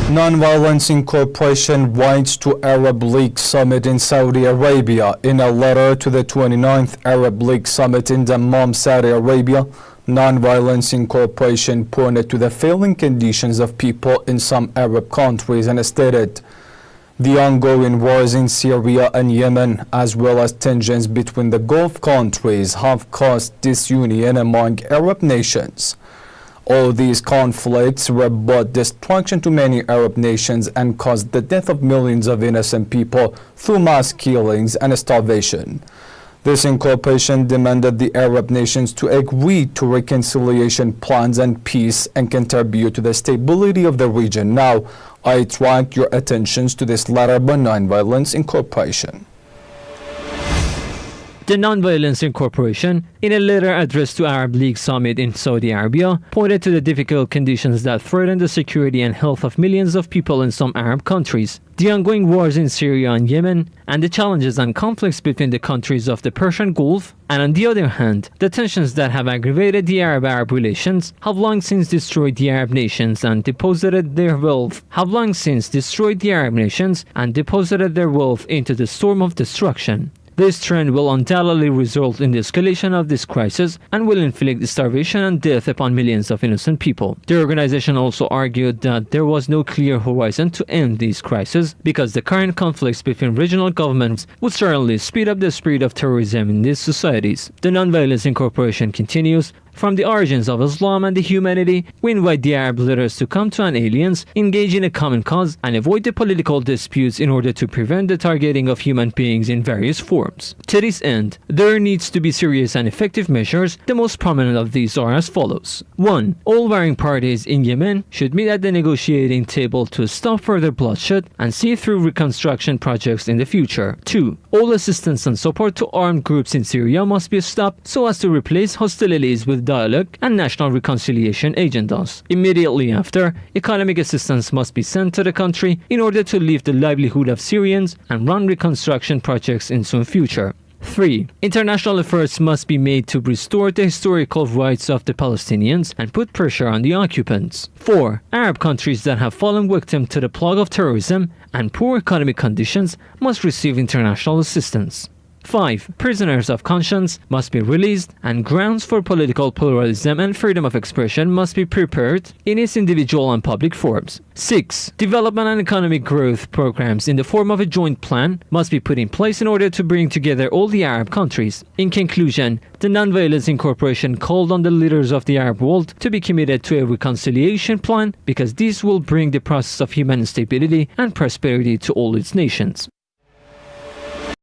Non-violence incorporation writes to Arab League summit in Saudi Arabia. In a letter to the 29th Arab League summit in Dammam, Saudi Arabia, non-violence incorporation pointed to the failing conditions of people in some Arab countries and stated, the ongoing wars in Syria and Yemen, as well as tensions between the Gulf countries, have caused disunion among Arab nations. All these conflicts brought destruction to many Arab nations and caused the death of millions of innocent people through mass killings and starvation. This incorporation demanded the Arab nations to agree to reconciliation plans and peace and contribute to the stability of the region. Now, I attract your attentions to this letter by Non-Violence Incorporation. The Non-Violence Incorporation, in a letter addressed to Arab League summit in Saudi Arabia, pointed to the difficult conditions that threaten the security and health of millions of people in some Arab countries, the ongoing wars in Syria and Yemen, and the challenges and conflicts between the countries of the Persian Gulf, and on the other hand, the tensions that have aggravated the Arab-Arab relations have long since destroyed the Arab nations and deposited their wealth into the storm of destruction. This trend will undoubtedly result in the escalation of this crisis and will inflict starvation and death upon millions of innocent people. The organization also argued that there was no clear horizon to end these crises because the current conflicts between regional governments would certainly speed up the spread of terrorism in these societies. The Non-Violence Incorporation continues, from the origins of Islam and the humanity, we invite the Arab leaders to come to an alliance, engage in a common cause, and avoid the political disputes in order to prevent the targeting of human beings in various forms. To this end, there needs to be serious and effective measures. The most prominent of these are as follows. 1. All warring parties in Yemen should meet at the negotiating table to stop further bloodshed and see through reconstruction projects in the future. 2. All assistance and support to armed groups in Syria must be stopped so as to replace hostilities with dialogue and national reconciliation agendas. Immediately after, economic assistance must be sent to the country in order to lift the livelihood of Syrians and run reconstruction projects in soon future. 3. International efforts must be made to restore the historical rights of the Palestinians and put pressure on the occupants. 4. Arab countries that have fallen victim to the plague of terrorism and poor economic conditions must receive international assistance. 5. Prisoners of conscience must be released and grounds for political pluralism and freedom of expression must be prepared in its individual and public forms. 6. Development and economic growth programs in the form of a joint plan must be put in place in order to bring together all the Arab countries. In conclusion, the Non-Violence Incorporation called on the leaders of the Arab world to be committed to a reconciliation plan because this will bring the process of human stability and prosperity to all its nations.